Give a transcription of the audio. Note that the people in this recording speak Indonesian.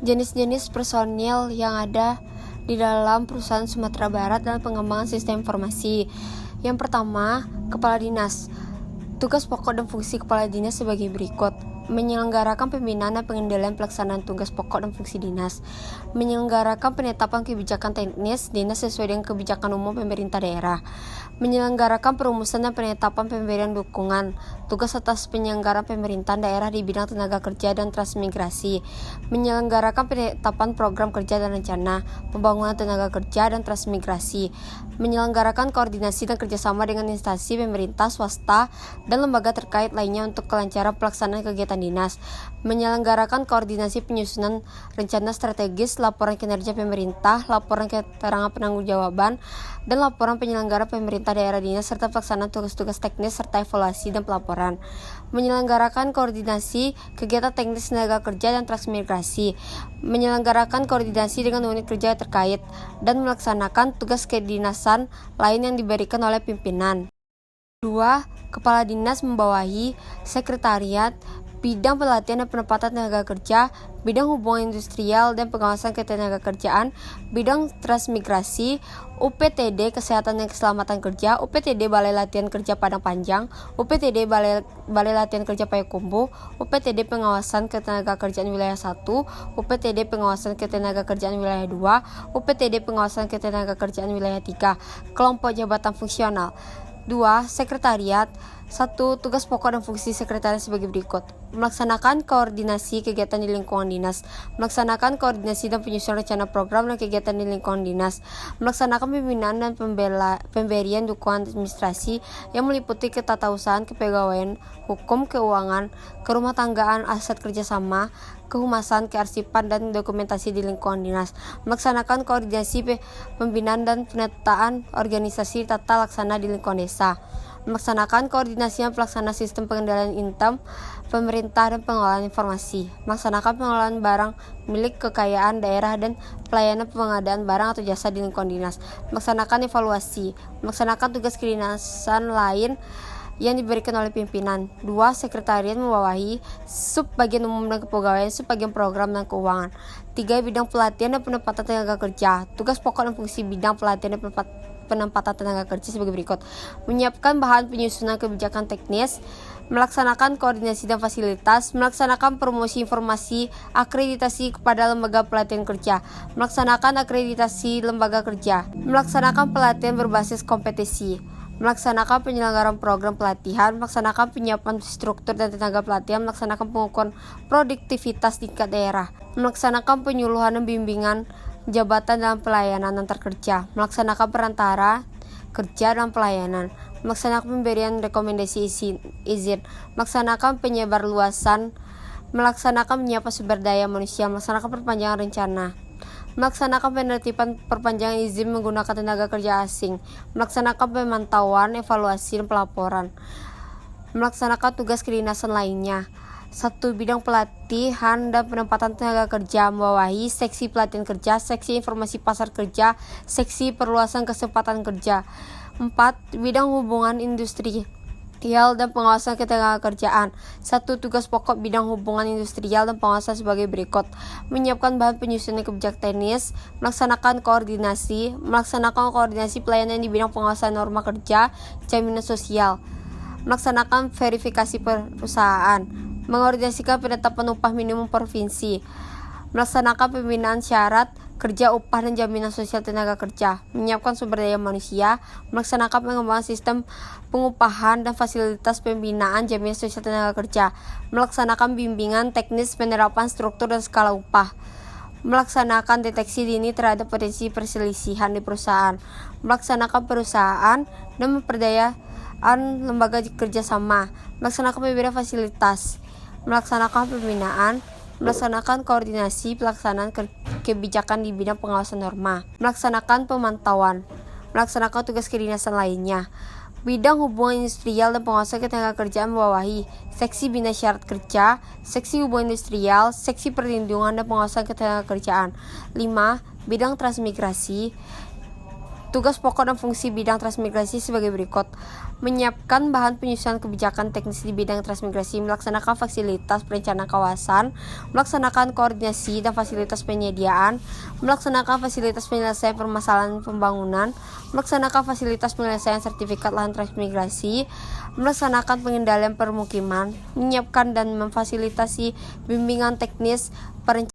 Jenis-jenis personil yang ada di dalam perusahaan Sumatera Barat dan pengembangan sistem informasi. Yang pertama, Kepala Dinas. Tugas pokok dan fungsi Kepala Dinas sebagai berikut: menyelenggarakan pembinaan dan pengendalian pelaksanaan tugas pokok dan fungsi dinas, menyelenggarakan penetapan kebijakan teknis dinas sesuai dengan kebijakan umum pemerintah daerah, menyelenggarakan perumusan dan penetapan pemberian dukungan, tugas atas penyelenggaraan pemerintahan daerah di bidang tenaga kerja dan transmigrasi, menyelenggarakan penetapan program kerja dan rencana pembangunan tenaga kerja dan transmigrasi, menyelenggarakan koordinasi dan kerjasama dengan instansi pemerintah, swasta, dan lembaga terkait lainnya untuk kelancaran pelaksanaan kegiatan dinas, menyelenggarakan koordinasi penyusunan rencana strategis, laporan kinerja pemerintah, laporan keterangan penanggung-jawaban, dan laporan penyelenggara pemerintah daerah dinas serta pelaksanaan tugas-tugas teknis serta evaluasi dan pelaporan, menyelenggarakan koordinasi kegiatan teknis tenaga kerja dan transmigrasi, menyelenggarakan koordinasi dengan unit kerja terkait, dan melaksanakan tugas kedinasan lain yang diberikan oleh pimpinan. 2. Kepala Dinas membawahi Sekretariat, Bidang Pelatihan dan Penempatan Tenaga Kerja, Bidang Hubungan Industrial dan Pengawasan Ketenagakerjaan, Bidang Transmigrasi, UPTD Kesehatan dan Keselamatan Kerja, UPTD Balai Latihan Kerja Padang Panjang, UPTD Balai Latihan Kerja Payakumbuh, UPTD Pengawasan Ketenagakerjaan Wilayah 1, UPTD Pengawasan Ketenagakerjaan Wilayah 2, UPTD Pengawasan Ketenagakerjaan Wilayah 3. Kelompok jabatan fungsional. 2. Sekretariat. 1. Tugas pokok dan fungsi sekretariat sebagai berikut: melaksanakan koordinasi kegiatan di lingkungan dinas, melaksanakan koordinasi dan penyusunan rencana program dan kegiatan di lingkungan dinas, melaksanakan pembinaan dan pemberian dukungan administrasi yang meliputi ketatausahaan, kepegawaian, hukum, keuangan, kerumah tanggaan, aset kerjasama, kehumasan, kearsipan, dan dokumentasi di lingkungan dinas, melaksanakan koordinasi pembinaan dan penataan organisasi tata laksana di lingkungan desa, melaksanakan koordinasi dan pelaksanaan sistem pengendalian income pemerintah dan pengelolaan informasi, melaksanakan pengelolaan barang milik kekayaan daerah dan pelayanan pengadaan barang atau jasa di lingkungan dinas, melaksanakan evaluasi, melaksanakan tugas kedinasan lain yang diberikan oleh pimpinan. 2. Sekretariat membawahi Subbagian Umum dan Kepegawaian, Subbagian Program dan Keuangan. 3. Bidang Pelatihan dan Penempatan Tenaga Kerja. Tugas pokok dan fungsi bidang pelatihan dan penempatan tenaga kerja sebagai berikut: menyiapkan bahan penyusunan kebijakan teknis, melaksanakan koordinasi dan fasilitas, melaksanakan promosi informasi, akreditasi kepada lembaga pelatihan kerja, melaksanakan akreditasi lembaga kerja, melaksanakan pelatihan berbasis kompetisi, melaksanakan penyelenggaraan program pelatihan, melaksanakan penyiapan struktur dan tenaga pelatihan, melaksanakan pengukuran produktivitas tingkat daerah, melaksanakan penyuluhan dan bimbingan jabatan dalam pelayanan antar kerja, melaksanakan perantara kerja dan pelayanan, melaksanakan pemberian rekomendasi izin, melaksanakan penyebarluasan, melaksanakan penyiapan sumber daya manusia, melaksanakan perpanjangan rencana, melaksanakan penertiban perpanjangan izin menggunakan tenaga kerja asing, melaksanakan pemantauan, evaluasi, dan pelaporan, melaksanakan tugas kedinasan lainnya. 1. Bidang pelatihan dan penempatan tenaga kerja membawahi Seksi Pelatihan Kerja, Seksi Informasi Pasar Kerja, Seksi Perluasan Kesempatan Kerja. 4. Bidang Hubungan Industrial dan Pengawasan Ketenagakerjaan. 1. Tugas pokok bidang hubungan industrial dan pengawasan sebagai berikut: menyiapkan bahan penyusunan kebijakan teknis, melaksanakan koordinasi pelayanan di bidang pengawasan norma kerja, jaminan sosial, melaksanakan verifikasi perusahaan, mengordinasikan penetapan upah minimum provinsi, melaksanakan pembinaan syarat kerja, upah, dan jaminan sosial tenaga kerja, menyiapkan sumber daya manusia, melaksanakan pengembangan sistem pengupahan dan fasilitas pembinaan jaminan sosial tenaga kerja, melaksanakan bimbingan teknis penerapan struktur dan skala upah, melaksanakan deteksi dini terhadap potensi perselisihan di perusahaan, melaksanakan perusahaan dan memperdayaan lembaga kerjasama, melaksanakan pemberian fasilitas, melaksanakan pembinaan, melaksanakan koordinasi pelaksanaan kebijakan di bidang pengawasan norma, melaksanakan pemantauan, melaksanakan tugas kedinasan lainnya. Bidang Hubungan Industrial dan Pengawasan Ketenagakerjaan membawahi Seksi Bina Syarat Kerja, Seksi Hubungan Industrial, Seksi Perlindungan dan Pengawasan Ketenagakerjaan. 5. Bidang Transmigrasi Tugas pokok dan fungsi bidang transmigrasi sebagai berikut: menyiapkan bahan penyusunan kebijakan teknis di bidang transmigrasi, melaksanakan fasilitas perencanaan kawasan, melaksanakan koordinasi dan fasilitas penyediaan, melaksanakan fasilitas penyelesaian permasalahan pembangunan, melaksanakan fasilitas penyelesaian sertifikat lahan transmigrasi, melaksanakan pengendalian permukiman, menyiapkan dan memfasilitasi bimbingan teknis perencanaan